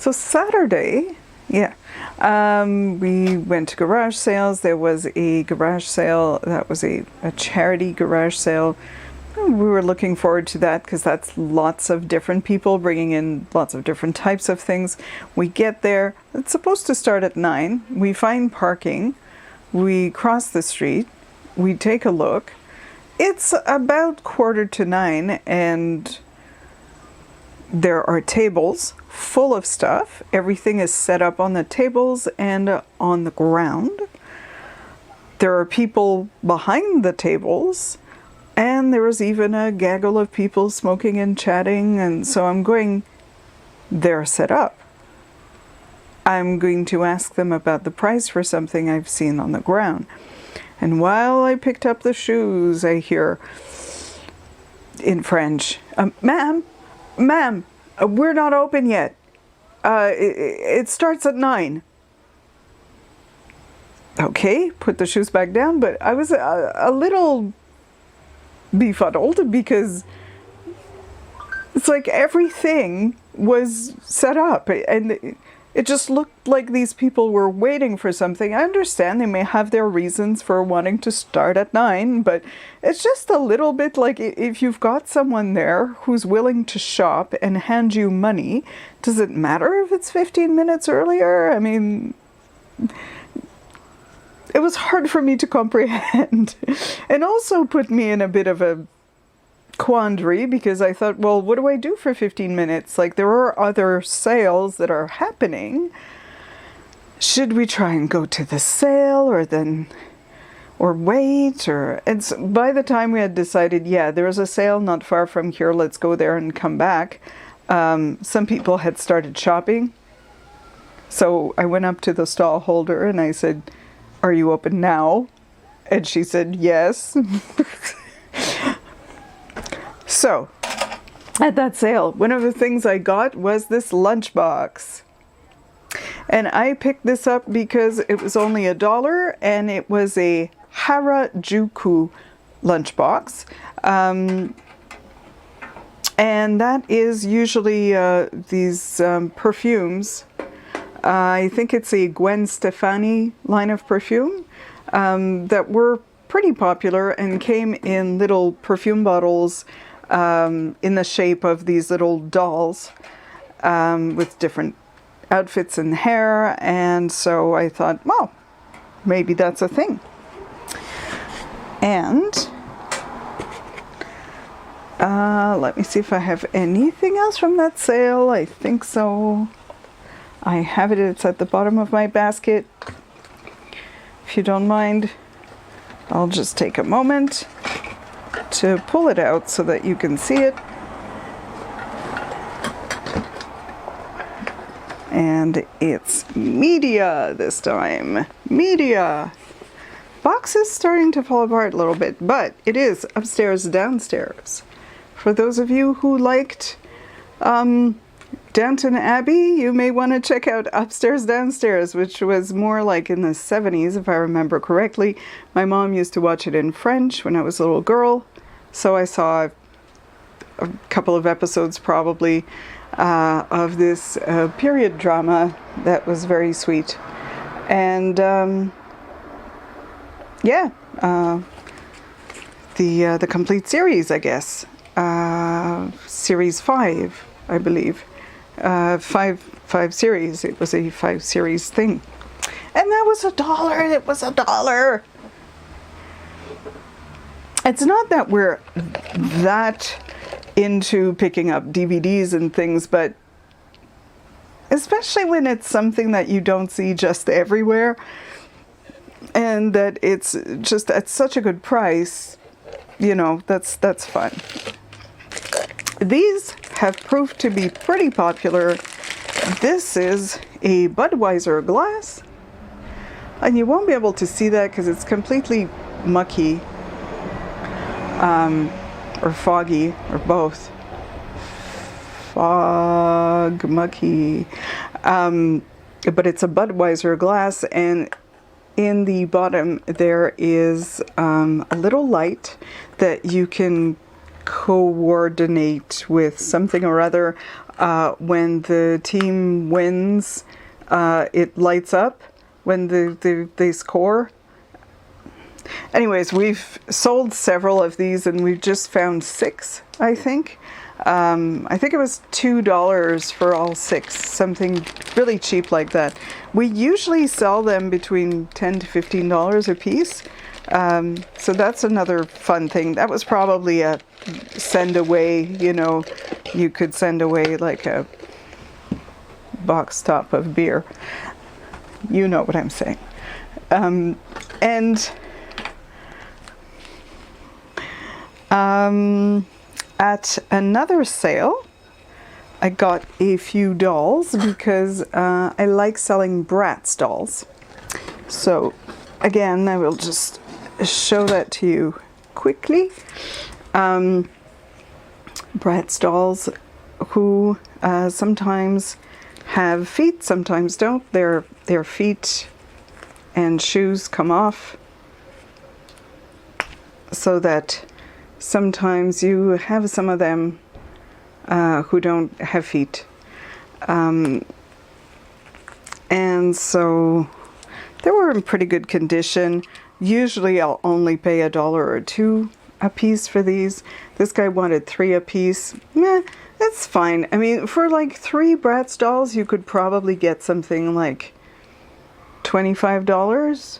So Saturday, yeah, we went to garage sales. There was a garage sale that was a charity garage sale. We were looking forward to that because that's lots of different people bringing in lots of different types of things. We get there. It's supposed to start at 9. We find parking. We cross the street. We take a look. It's about 8:45 and there are tables full of stuff. Everything is set up on the tables and on the ground. There are people behind the tables. And there was even a gaggle of people smoking and chatting, and so I'm going, they're set up. I'm going to ask them about the price for something I've seen on the ground. And while I picked up the shoes, I hear in French, ma'am, we're not open yet. It starts at 9. Okay, put the shoes back down, but I was a little befuddled because it's like everything was set up and it just looked like these people were waiting for something. I understand they may have their reasons for wanting to start at 9, but it's just a little bit like if you've got someone there who's willing to shop and hand you money, does it matter if it's 15 minutes earlier? I mean, it was hard for me to comprehend and also put me in a bit of a quandary because I thought, well, what do I do for 15 minutes? Like, there are other sales that are happening. Should we try and go to the sale or wait? And so by the time we had decided, yeah, there's a sale not far from here, let's go there and come back. Some people had started shopping. So I went up to the stall holder and I said, "Are you open now?" And she said, "Yes." So, at that sale, one of the things I got was this lunchbox. And I picked this up because it was only $1 and it was a Harajuku lunchbox. And that is usually these perfumes. I think it's a Gwen Stefani line of perfume that were pretty popular and came in little perfume bottles in the shape of these little dolls with different outfits and hair. And so I thought, well, maybe that's a thing. And let me see if I have anything else from that sale. I think so. I have it. It's at the bottom of my basket. If you don't mind, I'll just take a moment to pull it out so that you can see it. And it's media this time. Media. Box is starting to fall apart a little bit, but it is upstairs, downstairs. For those of you who liked Downton Abbey, you may want to check out Upstairs Downstairs, which was more like in the 70s, if I remember correctly. My mom used to watch it in French when I was a little girl, so I saw a couple of episodes probably of this period drama that was very sweet. And yeah, the complete series, I guess. Series 5, I believe. Five series. It was a 5 series thing. And that was $1. It was $1. It's not that we're that into picking up DVDs and things, but especially when it's something that you don't see just everywhere and that it's just at such a good price, you know, that's fun. These have proved to be pretty popular. This is a Budweiser Glass, and you won't be able to see that because it's completely mucky, or foggy, or both. Fog, mucky. But it's a Budweiser Glass, and in the bottom there is a little light that you can coordinate with something or other. when the team wins, it lights up when they score. Anyways, we've sold several of these and we've just found 6, I think. I think it was $2 for all 6, something really cheap like that. We usually sell them between $10 to $15 a piece. So that's another fun thing. That was probably a send away, you know, you could send away like a box top of beer. You know what I'm saying. At another sale, I got a few dolls because I like selling Bratz dolls. So again, I will just show that to you quickly. Bratz dolls who sometimes have feet, sometimes don't. Their feet and shoes come off so that sometimes you have some of them who don't have feet. And so they were in pretty good condition. Usually I'll only pay $1 or $2 a piece for these. This guy wanted 3 a piece. That's fine. I mean, for like 3 Bratz dolls, you could probably get something like $25.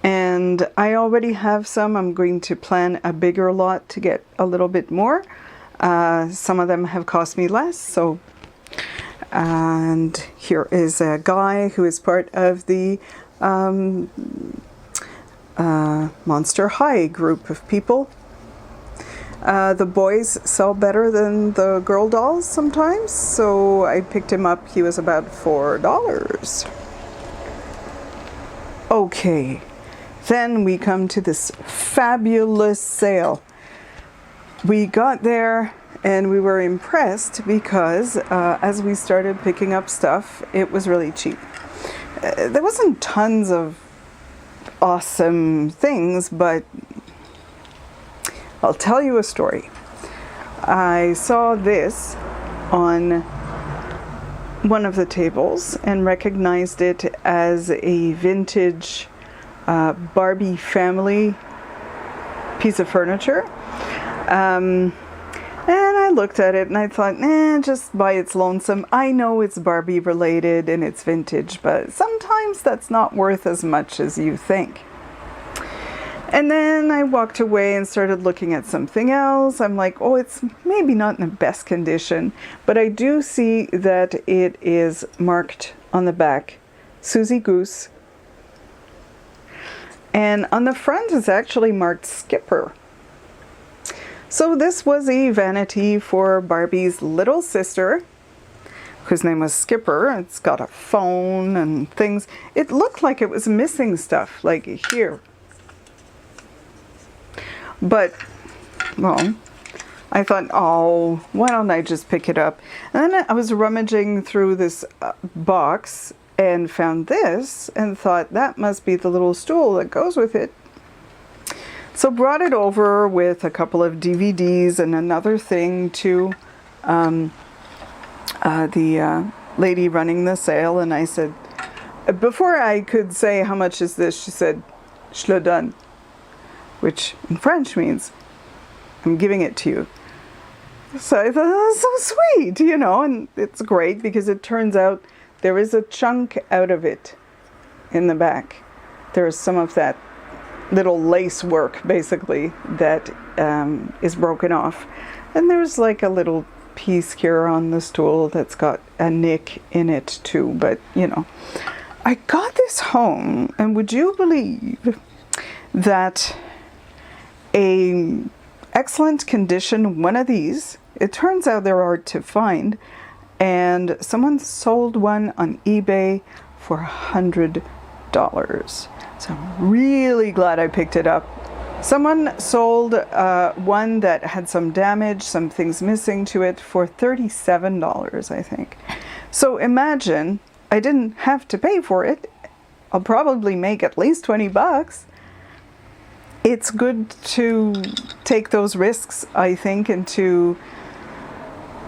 And I already have some. I'm going to plan a bigger lot to get a little bit more. Some of them have cost me less. So, and here is a guy who is part of the Monster High group of people. The boys sell better than the girl dolls sometimes, so I picked him up. He was about $4. Okay, then we come to this fabulous sale. We got there and we were impressed because as we started picking up stuff, it was really cheap. There wasn't tons of awesome things, but I'll tell you a story. I saw this on one of the tables and recognized it as a vintage Barbie family piece of furniture. And I looked at it and I thought, just by its lonesome. I know it's Barbie related and it's vintage, but sometimes that's not worth as much as you think. And then I walked away and started looking at something else. I'm like, oh, it's maybe not in the best condition, but I do see that it is marked on the back, Susie Goose. And on the front it's actually marked Skipper. So this was a vanity for Barbie's little sister, whose name was Skipper. It's got a phone and things. It looked like it was missing stuff, like here. But, well, I thought, oh, why don't I just pick it up? And then I was rummaging through this box and found this and thought that must be the little stool that goes with it. So brought it over with a couple of DVDs and another thing to the lady running the sale. And I said, before I could say, how much is this? She said, "Je le donne," which in French means, I'm giving it to you. So I thought, oh, so sweet, you know, and it's great because it turns out there is a chunk out of it in the back. There's some of that little lace work, basically, that is broken off. And there's like a little piece here on the stool that's got a nick in it too, but, you know. I got this home, and would you believe that a excellent condition one of these, it turns out they're hard to find, and someone sold one on eBay for $100. So I'm really glad I picked it up. Someone sold one that had some damage, some things missing to it, for $37, I think. So imagine, I didn't have to pay for it. I'll probably make at least 20 bucks. It's good to take those risks, I think, and to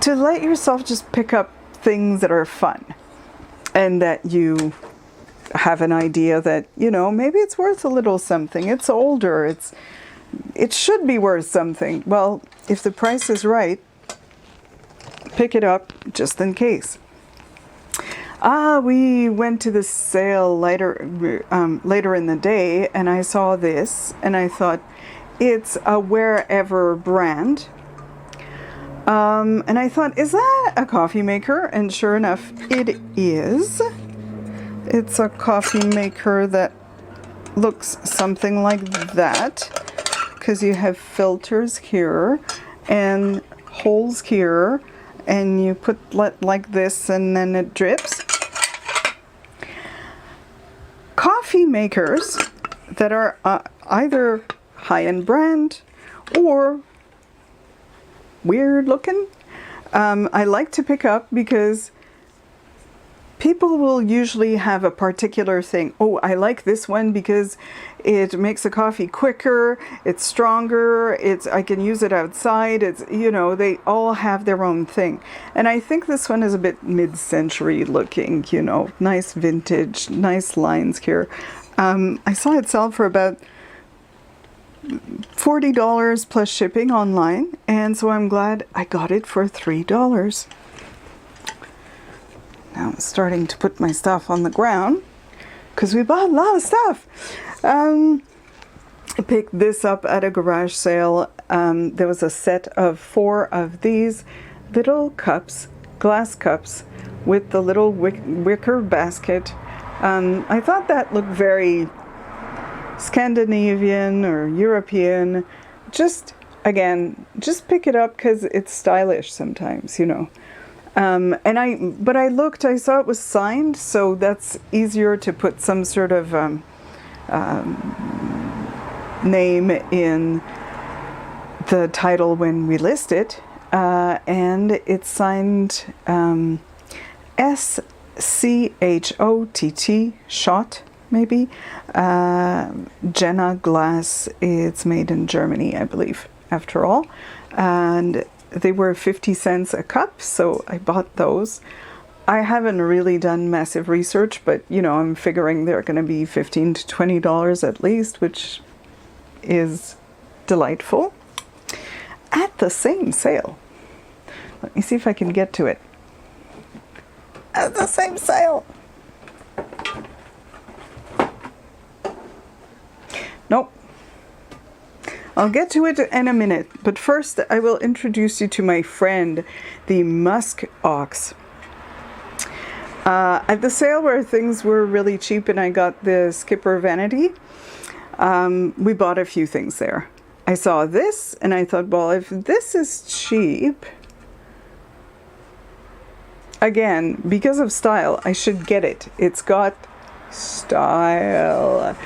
to let yourself just pick up things that are fun and that you have an idea that, you know, maybe it's worth a little something. It's older. It should be worth something. Well, if the price is right, pick it up just in case. We went to the sale later in the day, and I saw this, and I thought, it's a Wherever brand. And I thought, is that a coffee maker? And sure enough, it is. It's a coffee maker that looks something like that, because you have filters here and holes here, and you put like this, and then it drips. Coffee makers that are either high-end brand or weird looking, I like to pick up, because people will usually have a particular thing. Oh, I like this one because it makes the coffee quicker, it's stronger, I can use it outside, it's, you know, they all have their own thing. And I think this one is a bit mid-century looking, you know, nice vintage, nice lines here. I saw it sell for about $40 plus shipping online, and so I'm glad I got it for $3. Now I'm starting to put my stuff on the ground because we bought a lot of stuff. I picked this up at a garage sale. There was a set of 4 of these little cups, glass cups, with the little wicker basket. I thought that looked very Scandinavian or European. Just, again, just pick it up because it's stylish sometimes, you know. But I looked, I saw it was signed, so that's easier to put some sort of name in the title when we list it. And it's signed SCHOTT, shot, maybe. Jenna Glass. It's made in Germany, I believe, after all. And they were 50 cents a cup, so I bought those. I haven't really done massive research, but, you know, I'm figuring they're going to be $15 to $20 at least, which is delightful. At the same sale. Let me see if I can get to it. At the same sale. Nope. I'll get to it in a minute, but first I will introduce you to my friend, the musk ox. At the sale where things were really cheap and I got the Skipper Vanity, we bought a few things there. I saw this and I thought, well, if this is cheap, again, because of style, I should get it. It's got style.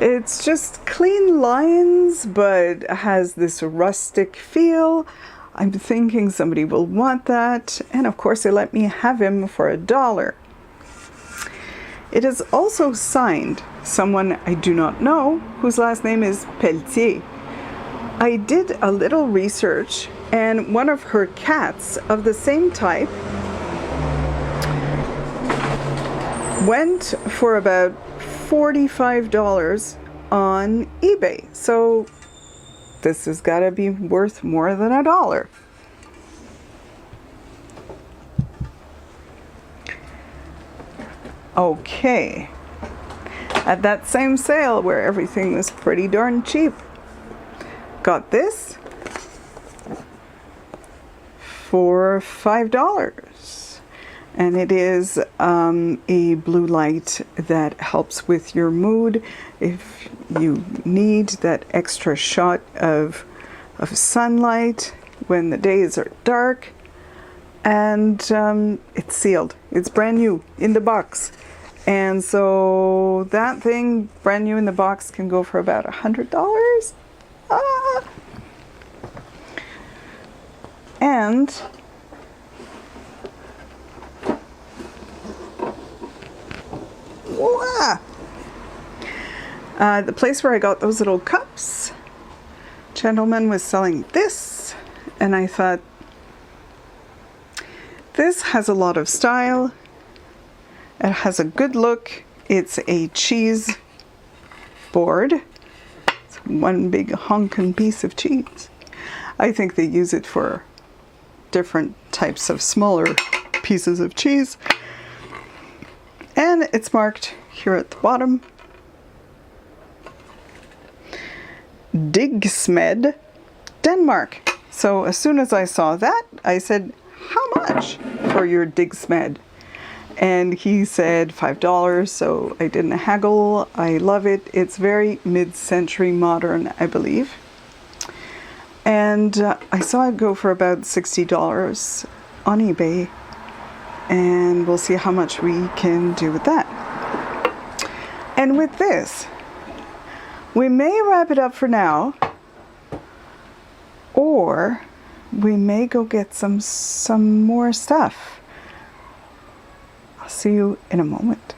It's just clean lines, but has this rustic feel. I'm thinking somebody will want that. And of course, they let me have him for $1. It is also signed someone I do not know, whose last name is Pelletier. I did a little research, and one of her cats of the same type went for about $45 on eBay. So this has got to be worth more than $1. Okay. At that same sale where everything was pretty darn cheap, got this for $5. And it is a blue light that helps with your mood if you need that extra shot of sunlight when the days are dark. And it's sealed. It's brand new in the box. And so that thing, brand new in the box, can go for about $100. And the place where I got those little cups, gentleman was selling this, and I thought, this has a lot of style. It has a good look. It's a cheese board. It's one big honkin' piece of cheese. I think they use it for different types of smaller pieces of cheese. And it's marked here at the bottom, Digsmed, Denmark. So as soon as I saw that, I said, how much for your Digsmed? And he said $5, so I didn't haggle. I love it. It's very mid-century modern, I believe. And I saw it go for about $60 on eBay. And we'll see how much we can do with that. And with this, we may wrap it up for now, or we may go get some more stuff. I'll see you in a moment.